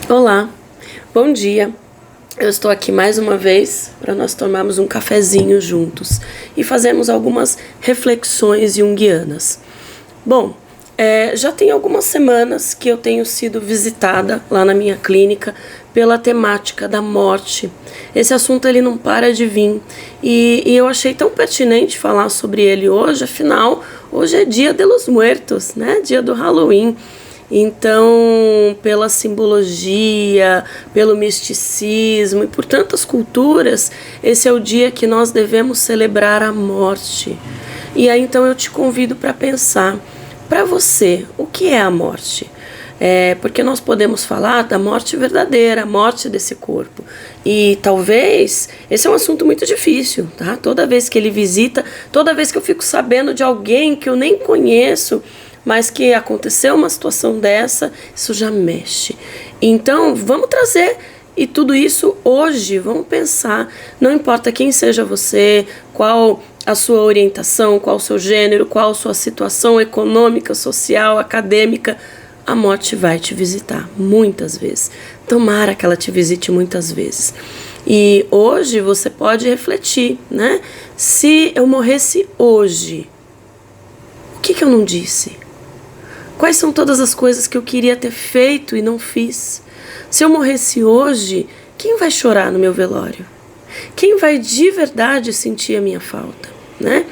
Olá, bom dia. Eu estou aqui mais uma vez para nós tomarmos um cafezinho juntos e fazermos algumas reflexões junguianas. Bom, já tem algumas semanas que eu tenho sido visitada lá na minha clínica pela temática da morte. Esse assunto ele não para de vir e eu achei tão pertinente falar sobre ele hoje, afinal, hoje é Dia de los Muertos, né? Dia do Halloween. Então, pela simbologia, pelo misticismo e por tantas culturas, esse é o dia que nós devemos celebrar a morte. E aí então eu te convido para pensar, para você, o que é a morte? Porque nós podemos falar da morte verdadeira, a morte desse corpo. E talvez esse é um assunto muito difícil, tá? Toda vez que ele visita, toda vez que eu fico sabendo de alguém que eu nem conheço, mas que aconteceu uma situação dessa, isso já mexe. Então, vamos trazer e tudo isso hoje, vamos pensar, não importa quem seja você, qual a sua orientação, qual o seu gênero, qual a sua situação econômica, social, acadêmica, a morte vai te visitar muitas vezes. Tomara que ela te visite muitas vezes. E hoje você pode refletir, né? Se eu morresse hoje, o que eu não disse? Quais são todas as coisas que eu queria ter feito e não fiz? Se eu morresse hoje, quem vai chorar no meu velório? Quem vai de verdade sentir a minha falta, né?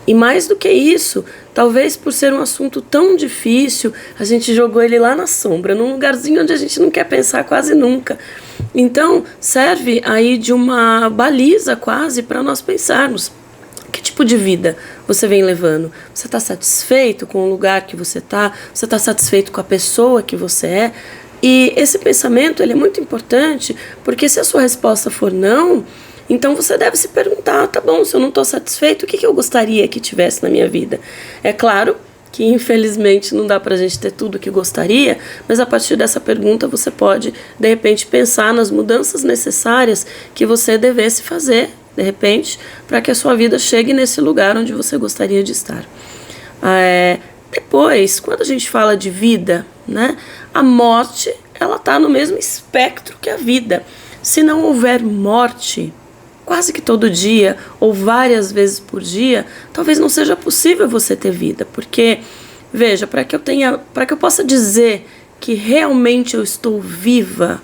E mais do que isso, talvez por ser um assunto tão difícil, a gente jogou ele lá na sombra, num lugarzinho onde a gente não quer pensar quase nunca. Então, serve aí de uma baliza quase para nós pensarmos. Que tipo de vida você vem levando? Você está satisfeito com o lugar que você está? Você está satisfeito com a pessoa que você é? E esse pensamento ele é muito importante, porque se a sua resposta for não, então você deve se perguntar, tá bom, se eu não estou satisfeito, o que eu gostaria que tivesse na minha vida? É claro que infelizmente não dá para a gente ter tudo o que gostaria, mas a partir dessa pergunta você pode, de repente, pensar nas mudanças necessárias que você devesse fazer, de repente, para que a sua vida chegue nesse lugar onde você gostaria de estar. Depois, quando a gente fala de vida, né, a morte ela está no mesmo espectro que a vida. Se não houver morte, quase que todo dia ou várias vezes por dia, talvez não seja possível você ter vida, porque, veja, para que eu possa dizer que realmente eu estou viva,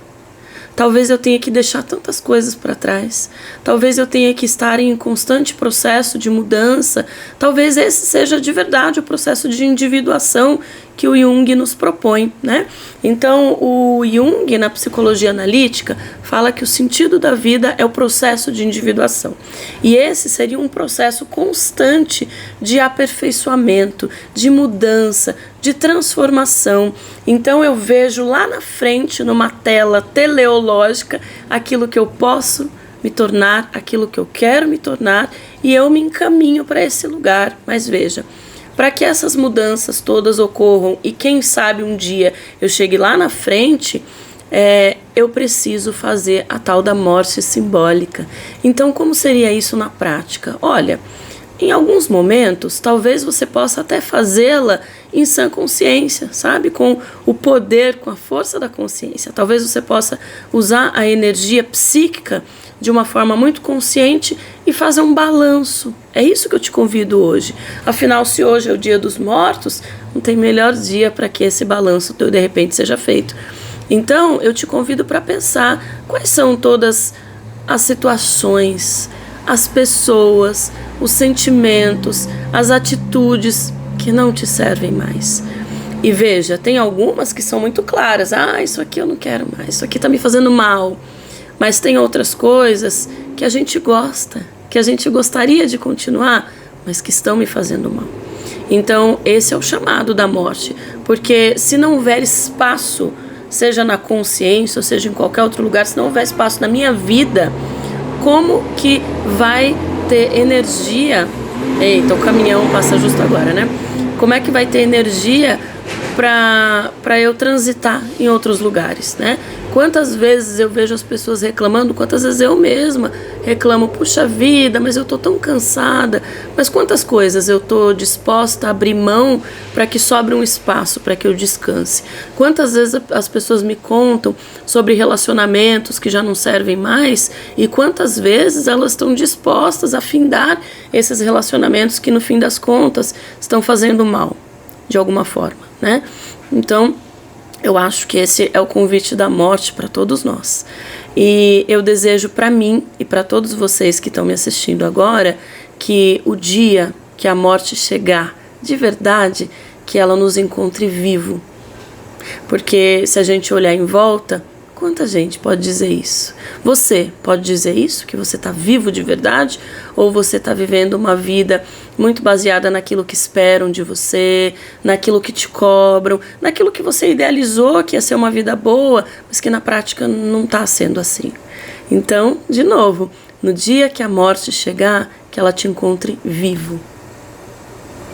talvez eu tenha que deixar tantas coisas para trás. Talvez eu tenha que estar em constante processo de mudança. Talvez esse seja de verdade o processo de individuação que o Jung nos propõe, né? Então, o Jung, na psicologia analítica, fala que o sentido da vida é o processo de individuação. E esse seria um processo constante de aperfeiçoamento, de mudança, de transformação. Então, eu vejo lá na frente, numa tela teleológica, aquilo que eu posso me tornar, aquilo que eu quero me tornar, e eu me encaminho para esse lugar. Mas veja, para que essas mudanças todas ocorram e quem sabe um dia eu chegue lá na frente, eu preciso fazer a tal da morte simbólica. Então, como seria isso na prática? Olha, em alguns momentos, talvez você possa até fazê-la em sã consciência, sabe? Com o poder, com a força da consciência. Talvez você possa usar a energia psíquica de uma forma muito consciente e fazer um balanço. É isso que eu te convido hoje. Afinal, se hoje é o Dia dos Mortos, não tem melhor dia para que esse balanço de repente seja feito. Então, eu te convido para pensar quais são todas as situações, as pessoas, os sentimentos, as atitudes que não te servem mais. E veja, tem algumas que são muito claras. Isso aqui eu não quero mais, isso aqui está me fazendo mal. Mas tem outras coisas que a gente gosta, que a gente gostaria de continuar, mas que estão me fazendo mal. Então, esse é o chamado da morte, porque se não houver espaço, seja na consciência, ou seja em qualquer outro lugar, se não houver espaço na minha vida, como que vai ter energia? Eita, o caminhão passa justo agora, né? Como é que vai ter energia para eu transitar em outros lugares, né? Quantas vezes eu vejo as pessoas reclamando, quantas vezes eu mesma reclamo, puxa vida, mas eu tô tão cansada, mas quantas coisas eu tô disposta a abrir mão para que sobre um espaço, para que eu descanse. Quantas vezes as pessoas me contam sobre relacionamentos que já não servem mais e quantas vezes elas estão dispostas a findar esses relacionamentos que no fim das contas estão fazendo mal, de alguma forma, né? Então, eu acho que esse é o convite da morte para todos nós. E eu desejo para mim e para todos vocês que estão me assistindo agora que o dia que a morte chegar, de verdade, que ela nos encontre vivo. Porque se a gente olhar em volta, quanta gente pode dizer isso? Você pode dizer isso? Que você está vivo de verdade? Ou você está vivendo uma vida muito baseada naquilo que esperam de você, naquilo que te cobram, naquilo que você idealizou que ia ser uma vida boa, mas que na prática não está sendo assim? Então, de novo, no dia que a morte chegar, que ela te encontre vivo.